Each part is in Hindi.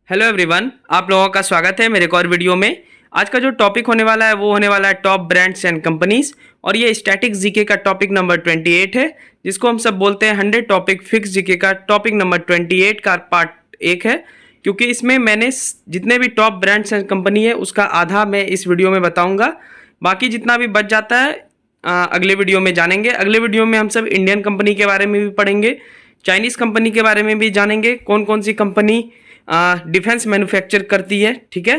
हेलो एवरीवन, आप लोगों का स्वागत है मेरे एक और वीडियो में। आज का जो टॉपिक होने वाला है वो होने वाला है टॉप ब्रांड्स एंड कंपनीज, और ये स्टैटिक जीके का टॉपिक नंबर 28 है, जिसको हम सब बोलते हैं 100 टॉपिक फिक्स जीके का टॉपिक नंबर 28 का पार्ट 1 है। क्योंकि इसमें मैंने जितने भी टॉप ब्रांड्स एंड कंपनी है उसका आधा मैं इस वीडियो में बताऊँगा। बाकी जितना भी बच जाता है अगले वीडियो में जानेंगे। अगले वीडियो में हम सब इंडियन कंपनी के बारे में भी पढ़ेंगे, चाइनीज़ कंपनी के बारे में भी जानेंगे, कौन कौन सी कंपनी डिफेंस मैन्युफैक्चर करती है। ठीक है,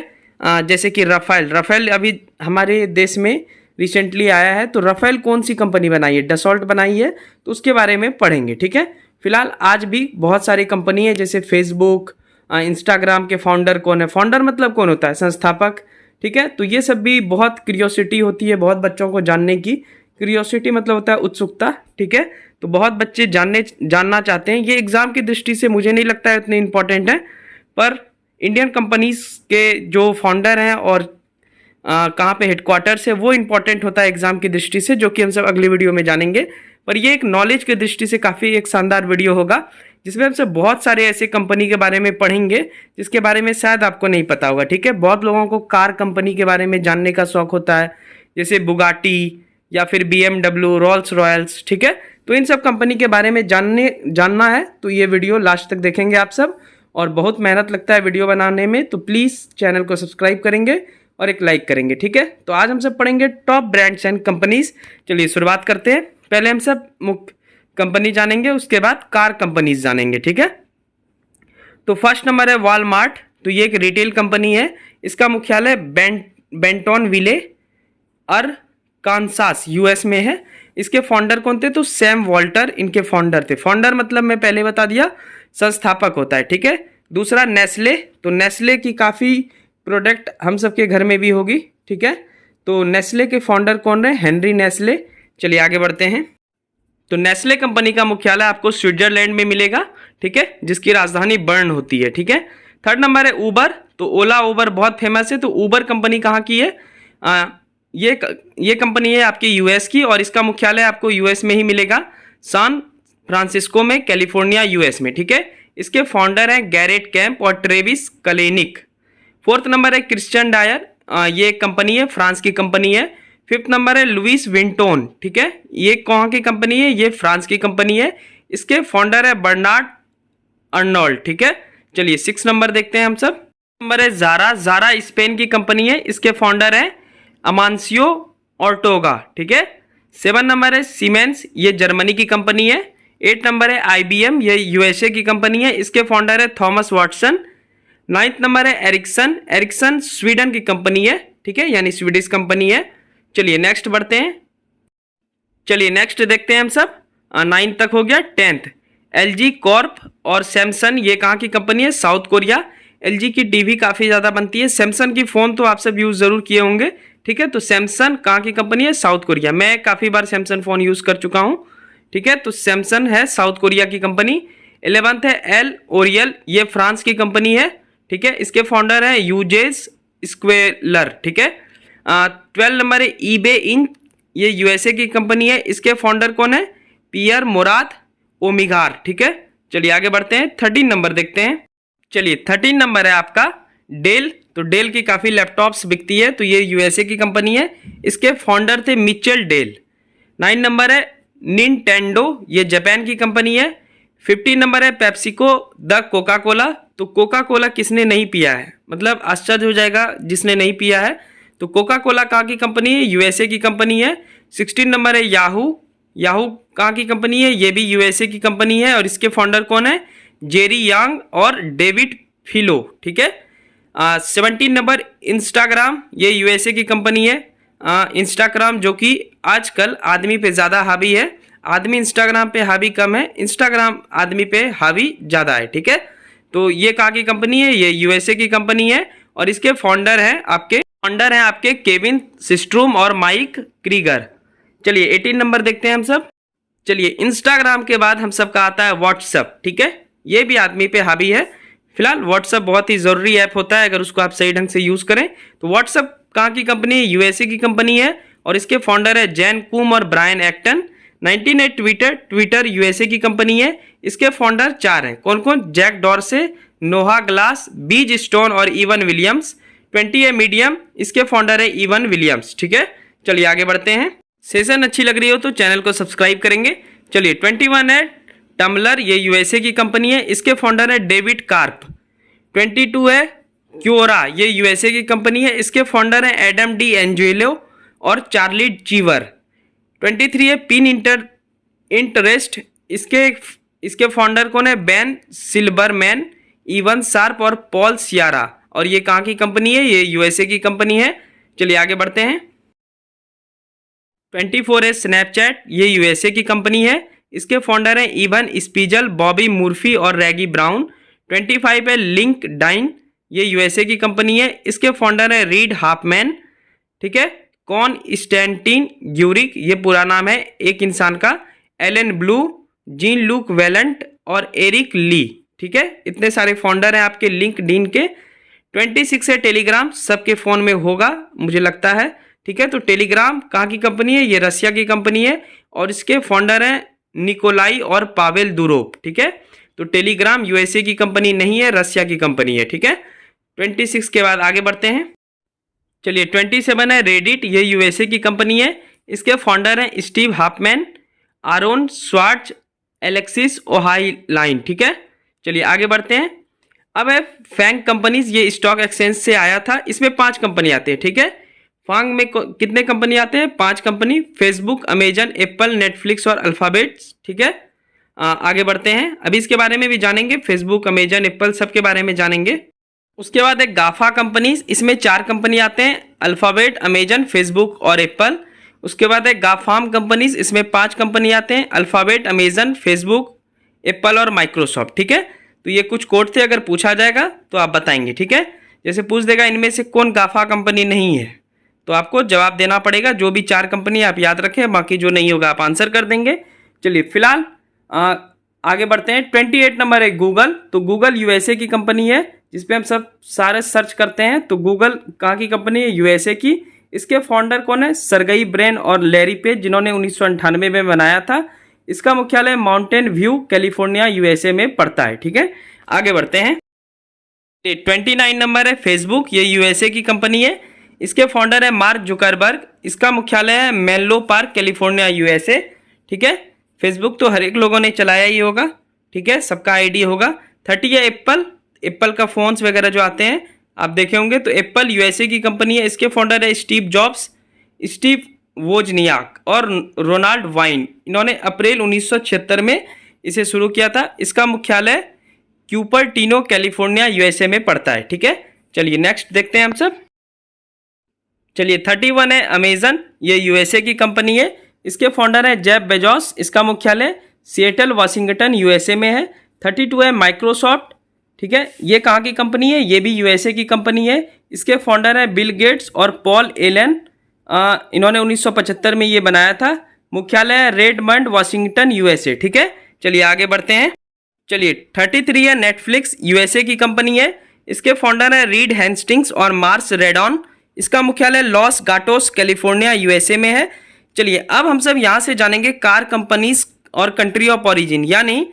जैसे कि राफेल अभी हमारे देश में रिसेंटली आया है, तो राफेल कौन सी कंपनी बनाई है? डसॉल्ट बनाई है, तो उसके बारे में पढ़ेंगे। ठीक है, फिलहाल आज भी बहुत सारी कंपनी है, जैसे फेसबुक, इंस्टाग्राम के फाउंडर कौन है? फाउंडर मतलब कौन होता है? संस्थापक। ठीक है, तो ये सब भी बहुत क्यूरियोसिटी होती है बहुत बच्चों को जानने की। क्यूरियोसिटी मतलब होता है उत्सुकता। ठीक है, तो बहुत बच्चे जानना चाहते हैं। ये एग्ज़ाम की दृष्टि से मुझे नहीं लगता है इतने इंपॉर्टेंट है, पर इंडियन कंपनीज के जो फाउंडर हैं और कहाँ पे हेडक्वार्टर्स है वो इम्पॉर्टेंट होता है एग्ज़ाम की दृष्टि से, जो कि हम सब अगले वीडियो में जानेंगे। पर ये एक नॉलेज की दृष्टि से काफ़ी एक शानदार वीडियो होगा, जिसमें हम सब बहुत सारे ऐसे कंपनी के बारे में पढ़ेंगे जिसके बारे में शायद आपको नहीं पता होगा। ठीक है, बहुत लोगों को कार कंपनी के बारे में जानने का शौक होता है, जैसे बुगाटी या फिर BMW, रोल्स रॉयल्स। ठीक है, तो इन सब कंपनी के बारे में जानना है तो ये वीडियो लास्ट तक देखेंगे आप सब। और बहुत मेहनत लगता है वीडियो बनाने में, तो प्लीज़ चैनल को सब्सक्राइब करेंगे और एक लाइक करेंगे। ठीक है, तो आज हम सब पढ़ेंगे टॉप ब्रांड्स एंड कंपनीज। चलिए शुरुआत करते हैं। पहले हम सब मुख्य कंपनी जानेंगे, उसके बाद कार कंपनीज जानेंगे। ठीक है, तो फर्स्ट नंबर है वॉलमार्ट। तो ये एक रिटेल कंपनी है, इसका मुख्यालय बेंटोनविले कांसास यूएस में है। इसके फाउंडर कौन थे? तो सैम वॉल्टर इनके फाउंडर थे। फाउंडर मतलब मैं पहले बता दिया, संस्थापक होता है। ठीक है, दूसरा नेस्ले। तो नेस्ले की काफ़ी प्रोडक्ट हम सबके घर में भी होगी। ठीक है, तो नेस्ले के फाउंडर कौन रहे? Henry Nestle. चलिए आगे बढ़ते हैं। तो नेस्ले कंपनी का मुख्यालय आपको स्विट्जरलैंड में मिलेगा। ठीक है, जिसकी राजधानी बर्न होती है। ठीक है, थर्ड नंबर है ऊबर। तो ओला उबर बहुत फेमस है। तो ऊबर कंपनी कहाँ की है? ये कंपनी है आपकी यूएस की, और इसका मुख्यालय आपको यूएस में ही मिलेगा, सैन फ्रांसिस्को में, कैलिफोर्निया यूएस में। ठीक है, इसके फाउंडर हैं गैरेट कैंप और ट्रेविस कलेनिक। फोर्थ नंबर है क्रिश्चियन डायर। ये कंपनी है, फ्रांस की कंपनी है। फिफ्थ नंबर है लुइस विंटोन। ठीक है, ये कहाँ की कंपनी है? ये फ्रांस की कंपनी है। इसके फाउंडर है बर्नार्ड अर्नोल्ड। ठीक है, चलिए सिक्स नंबर देखते हैं हम सब। नंबर है जारा स्पेन की कंपनी है। इसके फाउंडर है अमांसियो ऑर्टोगा। ठीक है, सेवन नंबर है सीमेंस, ये जर्मनी की कंपनी है। एट नंबर है IBM, ये यूएसए की कंपनी है। इसके फाउंडर है थॉमस वाटसन। नाइन्थ नंबर है एरिक्सन स्वीडन की कंपनी है। ठीक है, यानी स्वीडिश कंपनी है। चलिए नेक्स्ट बढ़ते हैं। चलिए नेक्स्ट देखते हैं हम सब। नाइन्थ तक हो गया। टेंथ LG कॉर्प और सैमसंग, ये कहाँ की कंपनी है? South Korea. LG की टीवी काफ़ी ज़्यादा बनती है। सैमसंग की फ़ोन तो आप सब यूज़ ज़रूर किए होंगे। ठीक है, तो सैमसंग कहाँ की कंपनी है? South Korea. मैं काफ़ी बार सैमसंग फ़ोन यूज़ कर चुका हूँ। ठीक है, तो सैमसंग है साउथ कोरिया की कंपनी। 11th है एल ओरियल, ये फ्रांस की कंपनी है। ठीक है, इसके फाउंडर हैं यूजेस स्क्वेलर। ठीक है, 12 नंबर है ईबे इंक, ये यूएसए की कंपनी है। इसके फाउंडर कौन है? पियर मोराद ओमिगार। ठीक है, चलिए आगे बढ़ते हैं। 13 नंबर देखते हैं। चलिए 13 नंबर है आपका डेल। तो डेल की काफ़ी लैपटॉप्स बिकती है, तो ये यूएसए की कंपनी है। इसके फाउंडर थे मिचेल डेल। 9 नंबर है निंटेंडो, ये जापान की कंपनी है। 15 नंबर है पेप्सिको द कोका कोला। तो कोका कोला किसने नहीं पिया है? मतलब आश्चर्य हो जाएगा जिसने नहीं पिया है। तो कोका कोला कहाँ की कंपनी है? यूएसए की कंपनी है। 16 नंबर है याहू कहाँ की कंपनी है? ये भी यूएसए की कंपनी है, और इसके फाउंडर कौन है? जेरी यांग और डेविड फिलो। ठीक है, 17 नंबर इंस्टाग्राम, ये यूएसए की कंपनी है। इंस्टाग्राम जो कि आजकल आदमी पे ज़्यादा हावी है। आदमी इंस्टाग्राम पे हावी कम है, इंस्टाग्राम आदमी पे हावी ज़्यादा है। ठीक है, तो ये कहाँ की कंपनी है? ये यूएसए की कंपनी है, और इसके फाउंडर हैं आपके केविन सिस्ट्रूम और माइक क्रीगर। चलिए 18 नंबर देखते हैं हम सब। चलिए इंस्टाग्राम के बाद हम सब का आता है व्हाट्सअप। ठीक है, ये भी आदमी पे हावी है। फिलहाल व्हाट्सअप बहुत ही ज़रूरी ऐप होता है, अगर उसको आप सही ढंग से यूज़ करें। तो व्हाट्सअप कहाँ की कंपनी है? यूएसए की कंपनी है, और इसके फाउंडर है जैन कूम और ब्रायन एक्टन। 19 है ट्विटर यूएसए की कंपनी है। इसके फाउंडर 4 हैं। कौन कौन? जैक डॉर्से, नोहा ग्लास, बीज स्टोन और इवन विलियम्स। 20 है मीडियम, इसके फाउंडर है इवन विलियम्स। ठीक है, चलिए आगे बढ़ते हैं। सेशन अच्छी लग रही हो तो चैनल को सब्सक्राइब करेंगे। चलिए 21 है टम्बलर, ये यूएसए की कंपनी है, इसके फाउंडर है डेविड कार्प। 22 है क्योरा, ये यूएसए की कंपनी है, इसके फाउंडर है एडम डी एंजेलो और चार्ली चीवर। 23 है पिन इंटरेस्ट, इसके फाउंडर कौन है? बेन सिल्बरमैन, इवन शार्प और पॉल सियारा। और ये कहाँ की कंपनी है? ये यूएसए की कंपनी है। चलिए आगे बढ़ते हैं। 24 है स्नैपचैट, ये यूएसए की कंपनी है, इसके फाउंडर हैं इवन स्पीजल, बॉबी मुर्फी और रैगी ब्राउन। 25 है लिंक्डइन, ये यूएसए की कंपनी है, इसके फाउंडर है रीड हाफमैन। ठीक है, कॉनस्टेंटिन ग्यूरिक, ये पूरा नाम है एक इंसान का, Alan Blue, Jean Luc Valent और एरिक ली। ठीक है, इतने सारे फाउंडर हैं आपके लिंक्डइन के। 26 है टेलीग्राम, सबके फ़ोन में होगा मुझे लगता है। ठीक है, तो टेलीग्राम कहाँ की कंपनी है? ये रसिया की कंपनी है और इसके फाउंडर हैं निकोलाई और पावेल दुरोव। ठीक है, तो टेलीग्राम यूएसए की कंपनी नहीं है, रसिया की कंपनी है। ठीक है, 26 के बाद आगे बढ़ते हैं। चलिए 27 है रेडिट, ये यूएसए की कंपनी है, इसके फाउंडर हैं Steve Huffman, Aaron Swartz, Alexis Ohanian. ठीक है, चलिए आगे बढ़ते हैं। अब है फैंग कंपनीज, ये स्टॉक एक्सचेंज से आया था, इसमें 5 कंपनी आते हैं। ठीक है, फांग में कितने कंपनी आते हैं? 5 company, Facebook, Amazon, Apple, Netflix और अल्फाबेट्स। ठीक है, आगे बढ़ते हैं। अभी इसके बारे में भी जानेंगे, फेसबुक, अमेजन, एप्पल सब के बारे में जानेंगे। उसके बाद है गाफा कंपनीज, इसमें 4 कंपनी आते हैं, अल्फाबेट, अमेजन, फेसबुक और एप्पल। उसके बाद है गाफाम कंपनीज, इसमें 5 कंपनी आते हैं, अल्फाबेट, अमेजन, फेसबुक, एप्पल और माइक्रोसॉफ्ट। ठीक है, तो ये कुछ कोड थे, अगर पूछा जाएगा तो आप बताएंगे। ठीक है, जैसे पूछ देगा इनमें से कौन गाफा कंपनी नहीं है, तो आपको जवाब देना पड़ेगा। जो भी 4 कंपनी आप याद रखें, बाकी जो नहीं होगा आप आंसर कर देंगे। चलिए फिलहाल आगे बढ़ते हैं। 28 नंबर है गूगल, तो गूगल यूएसए की कंपनी है, जिसपे हम सब सारे सर्च करते हैं। तो गूगल कहाँ की कंपनी है? यूएसए की। इसके फाउंडर कौन है? सरगई ब्रेन और लैरी पेज, जिन्होंने 1998 में बनाया था। इसका मुख्यालय माउंटेन व्यू, कैलिफोर्निया, यूएसए में पड़ता है। ठीक है, आगे बढ़ते हैं। 29 नंबर है फेसबुक, ये यूएसए की कंपनी है, इसके फाउंडर है मार्क जुकरबर्ग, इसका मुख्यालय है मेनलो पार्क, कैलिफोर्निया, यूएसए। ठीक है, फेसबुक तो हर एक लोगों ने चलाया ही होगा। ठीक है, सबका आईडी होगा। 30 है एप्पल, एप्पल का फोन्स वगैरह जो आते हैं आप देखे होंगे, तो एप्पल यूएसए की कंपनी है, इसके फाउंडर है स्टीव जॉब्स, स्टीव वोजनियाक और रोनाल्ड वाइन। इन्होंने अप्रैल 1976 में इसे शुरू किया था। इसका मुख्यालय क्यूपरटिनो, कैलिफोर्निया, यूएसए में पड़ता है। ठीक है, चलिए नेक्स्ट देखते हैं हम सब। चलिए 31 है अमेजन, ये यूएसए की कंपनी है, इसके फाउंडर है जेफ बेजोस, इसका मुख्यालय सिएटल, वाशिंगटन, यूएसए में है। 32 है माइक्रोसॉफ्ट। ठीक है, ये कहाँ की कंपनी है? ये भी यूएसए की कंपनी है, इसके फाउंडर है बिल गेट्स और पॉल एलन। इन्होंने 1975 में ये बनाया था। मुख्यालय है रेडमंड, वाशिंगटन, यूएसए। ठीक है, चलिए आगे बढ़ते हैं। चलिए 33 है नेटफ्लिक्स, यूएसए की कंपनी है, इसके फाउंडर है रीड हेस्टिंग्स और मार्स रेडॉन। इसका मुख्यालय लॉस गाटोस, कैलिफोर्निया, यूएसए में है। चलिए अब हम सब यहाँ से जानेंगे कार कंपनीज और कंट्री ऑफ ओरिजिन, यानी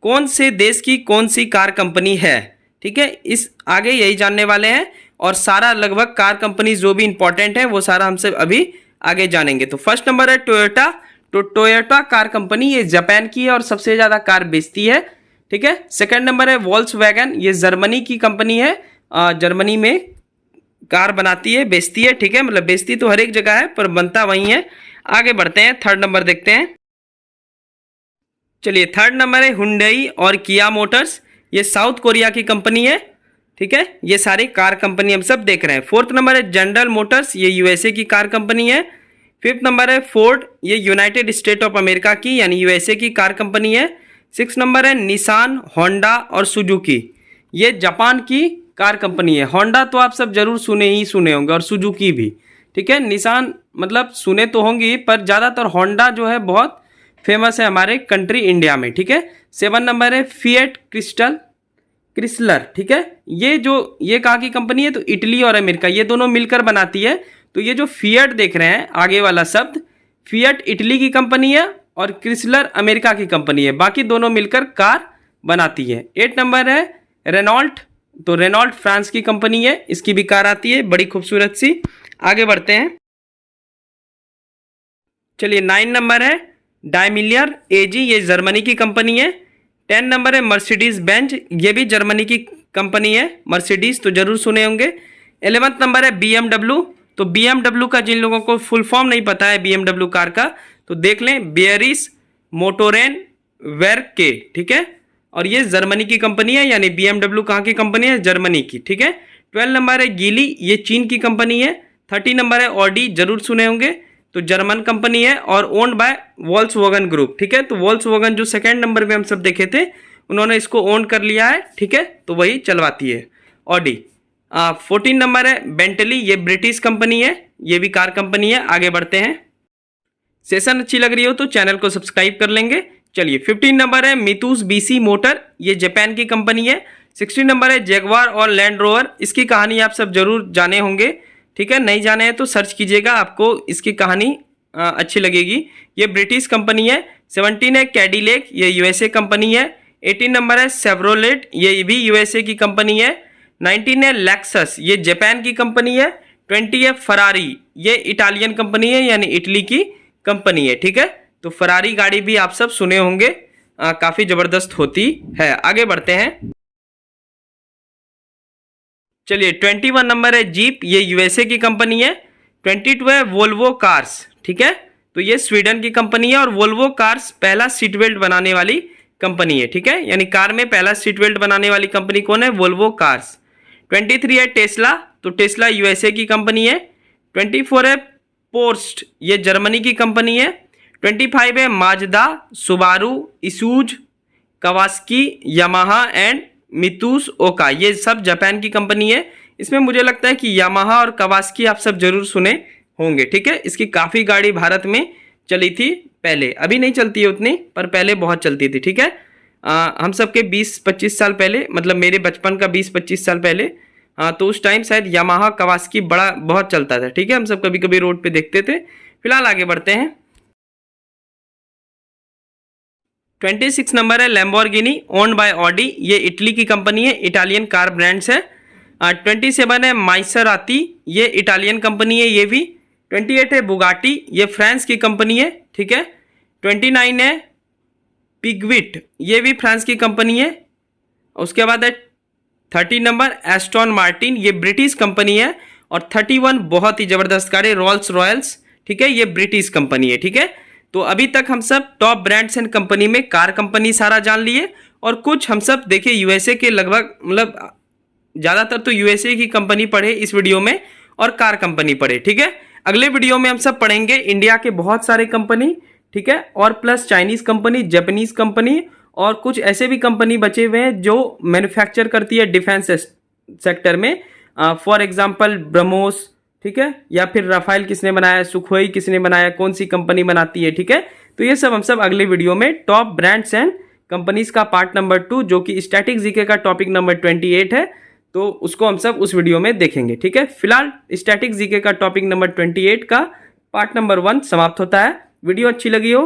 कौन से देश की कौन सी कार कंपनी है। ठीक है, इस आगे यही जानने वाले हैं, और सारा लगभग कार कंपनी जो भी इंपॉर्टेंट है वो सारा हम सब अभी आगे जानेंगे। तो फर्स्ट नंबर है टोयोटा, तो टोयोटा कार कंपनी ये जापान की है और सबसे ज़्यादा कार बेचती है। ठीक है, सेकंड नंबर है वोल्क्सवैगन, ये जर्मनी की कंपनी है, जर्मनी में कार बनाती है, बेचती है। ठीक है, मतलब बेचती तो हर एक जगह है पर बनता वहीं है। आगे बढ़ते हैं, थर्ड नंबर देखते हैं। चलिए थर्ड नंबर है हुंडई और किया मोटर्स, ये साउथ कोरिया की कंपनी है। ठीक है, ये सारी कार कंपनी हम सब देख रहे हैं। फोर्थ नंबर है जनरल मोटर्स, ये यूएसए की कार कंपनी है। फिफ्थ नंबर है फोर्ड, ये यूनाइटेड स्टेट ऑफ अमेरिका की यानी यूएसए की कार कंपनी है। सिक्स नंबर है निसान, होंडा और सुजुकी, ये जापान की कार कंपनी है। होंडा तो आप सब जरूर सुने होंगे और सुजुकी भी। ठीक है, निसान मतलब सुने तो होंगी पर ज़्यादातर होंडा जो है बहुत फेमस है हमारे कंट्री इंडिया में। ठीक है, 7 नंबर है फिएट क्रिसलर। ठीक है, ये कहाँ की कंपनी है? तो इटली और अमेरिका ये दोनों मिलकर बनाती है। तो ये जो फिएट देख रहे हैं आगे वाला शब्द, फिएट इटली की कंपनी है और क्रिसलर अमेरिका की कंपनी है, बाकी दोनों मिलकर कार बनाती है। 8 नंबर है रेनॉल्ट, तो रेनॉल्ट फ्रांस की कंपनी है, इसकी भी कार आती है बड़ी खूबसूरत सी। आगे बढ़ते हैं। चलिए 9 नंबर है डायमिलर एजी, ये जर्मनी की कंपनी है। 10 नंबर है मर्सिडीज बेंज, ये भी जर्मनी की कंपनी है। मर्सिडीज तो जरूर सुने होंगे। 11th नंबर है BMW, तो BMW का जिन लोगों को फुल फॉर्म नहीं पता है BMW कार का तो देख लें, बेयरिस मोटोरेन वेरके, ठीक है। और ये जर्मनी की कंपनी है, यानी BMW कहाँ की कंपनी है, जर्मनी की, ठीक है। 12 नंबर है गीली, ये चीन की कंपनी है। 13 नंबर है ऑडी, जरूर सुने होंगे, तो जर्मन कंपनी है और ओन्ड बाय वोल्क्सवैगन ग्रुप, ठीक है। तो वोल्क्सवैगन जो सेकंड नंबर पे हम सब देखे थे, उन्होंने इसको ओन कर लिया है, ठीक है, तो वही चलवाती है ऑडी। 14 नंबर है बेंटली, ये ब्रिटिश कंपनी है, ये भी कार कंपनी है। आगे बढ़ते हैं। सेशन अच्छी लग रही हो तो चैनल को सब्सक्राइब कर लेंगे। चलिए 15 नंबर है मितुस बीसी मोटर, ये जापान की कंपनी है। 16 नंबर है जैगवार और लैंड रोवर, इसकी कहानी आप सब जरूर जाने होंगे, ठीक है। नहीं जाने हैं तो सर्च कीजिएगा, आपको इसकी कहानी अच्छी लगेगी। ये ब्रिटिश कंपनी है। 17 है कैडिलेक, ये यूएसए कंपनी है। 18 नंबर है सेवरोलेट, ये भी यूएसए की कंपनी है। 19 है लेक्सस, ये जापान की कंपनी है। 20 है फरारी, ये इटालियन कंपनी है, यानी इटली की कंपनी है, ठीक है। तो फरारी गाड़ी भी आप सब सुने होंगे, काफी जबरदस्त होती है। आगे बढ़ते हैं। चलिए 21 नंबर है जीप, ये यूएसए की कंपनी है। 22 है वोल्वो कार्स, ठीक है, तो ये स्वीडन की कंपनी है और वोल्वो कार्स पहला सीट बेल्ट बनाने वाली कंपनी है, ठीक है। यानी कार में पहला सीट बेल्ट बनाने वाली कंपनी कौन है, वोल्वो कार्स। 23 है टेस्ला, तो टेस्ला यूएसए की कंपनी है। 24 है पोर्स्ट, ये जर्मनी की कंपनी है। 25 है Mazda, Subaru, issues, कवास्की, Yamaha and मितुस ओका, ये सब जापान की कंपनी है। इसमें मुझे लगता है कि यामाहा और कवास्की आप सब जरूर सुने होंगे, ठीक है। इसकी काफ़ी गाड़ी भारत में चली थी पहले, अभी नहीं चलती है उतनी, पर पहले बहुत चलती थी, ठीक है। हम सब के 20-25 साल पहले, मतलब मेरे बचपन का 20-25 साल पहले, तो उस टाइम शायद यामाहा कवास्की बड़ा बहुत चलता था, ठीक है। हम सब कभी कभी रोड पे देखते थे। फिलहाल आगे बढ़ते हैं। 26 नंबर है लैम्बोर्गिनी, ओन्ड बाय ऑडी, ये इटली की कंपनी है, इटालियन कार ब्रांड्स है। 27 है माइसराती, ये इटालियन कंपनी है, ये भी। 28 है बुगाटी, ये फ्रांस की कंपनी है, ठीक है। 29 है पिगविट, ये भी फ्रांस की कंपनी है। उसके बाद है 30 नंबर एस्टन मार्टिन, ये ब्रिटिश कंपनी है। और 31 बहुत ही जबरदस्त कार है रोल्स रॉयल्स, ठीक है, ये ब्रिटिश कंपनी है, ठीक है। तो अभी तक हम सब टॉप ब्रांड्स एंड कंपनी में कार कंपनी सारा जान लिए, और कुछ हम सब देखे यूएसए के, लगभग मतलब ज़्यादातर तो यूएसए की कंपनी पढ़े इस वीडियो में, और कार कंपनी पढ़े, ठीक है। अगले वीडियो में हम सब पढ़ेंगे इंडिया के बहुत सारे कंपनी, ठीक है, और plus Chinese company, Japanese company, और कुछ ऐसे भी कंपनी बचे हुए हैं जो मैन्युफैक्चर करती है डिफेंस सेक्टर में। फॉर एग्जांपल ब्रह्मोस, ठीक है, या फिर राफेल किसने बनाया, सुखोई किसने बनाया, कौन सी कंपनी बनाती है, ठीक है। तो ये सब हम सब अगले वीडियो में टॉप ब्रांड्स एंड कंपनीज का पार्ट नंबर 2, जो कि स्टैटिक जीके का टॉपिक नंबर 28 है, तो उसको हम सब उस वीडियो में देखेंगे, ठीक है। फिलहाल स्टैटिक जीके का टॉपिक नंबर 28 का पार्ट नंबर 1 समाप्त होता है। वीडियो अच्छी लगी हो,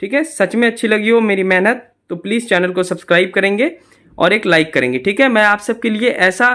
ठीक है, सच में अच्छी लगी हो मेरी मेहनत, तो प्लीज़ चैनल को सब्सक्राइब करेंगे और एक लाइक करेंगे, ठीक है। मैं आप सबके लिए ऐसा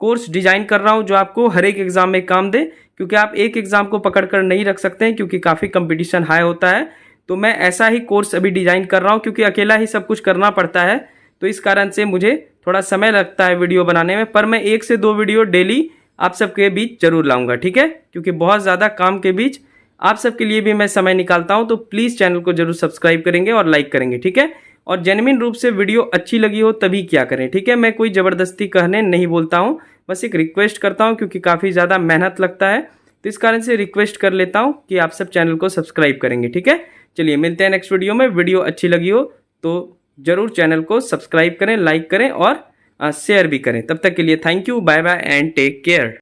कोर्स डिजाइन कर रहा हूं जो आपको हर एक एग्जाम में काम दे, क्योंकि आप एक एग्जाम को पकड़ कर नहीं रख सकते हैं, क्योंकि काफ़ी कंपटीशन हाई होता है। तो मैं ऐसा ही कोर्स अभी डिजाइन कर रहा हूं, क्योंकि अकेला ही सब कुछ करना पड़ता है, तो इस कारण से मुझे थोड़ा समय लगता है वीडियो बनाने में। पर मैं 1 से 2 वीडियो डेली आप सबके बीच जरूर लाऊंगा, ठीक है, क्योंकि बहुत ज़्यादा काम के बीच आप सबके लिए भी मैं समय निकालता हूँ। तो प्लीज़ चैनल को जरूर सब्सक्राइब करेंगे और लाइक करेंगे, ठीक है। और जेन्युइन रूप से वीडियो अच्छी लगी हो तभी क्या करें, ठीक है। मैं कोई ज़बरदस्ती कहने नहीं बोलता हूँ, बस एक रिक्वेस्ट करता हूँ, क्योंकि काफ़ी ज़्यादा मेहनत लगता है, तो इस कारण से रिक्वेस्ट कर लेता हूँ कि आप सब चैनल को सब्सक्राइब करेंगे, ठीक है। चलिए मिलते हैं नेक्स्ट वीडियो में। वीडियो अच्छी लगी हो तो ज़रूर चैनल को सब्सक्राइब करें, लाइक करें और शेयर भी करें। तब तक के लिए thank you, bye bye and take care.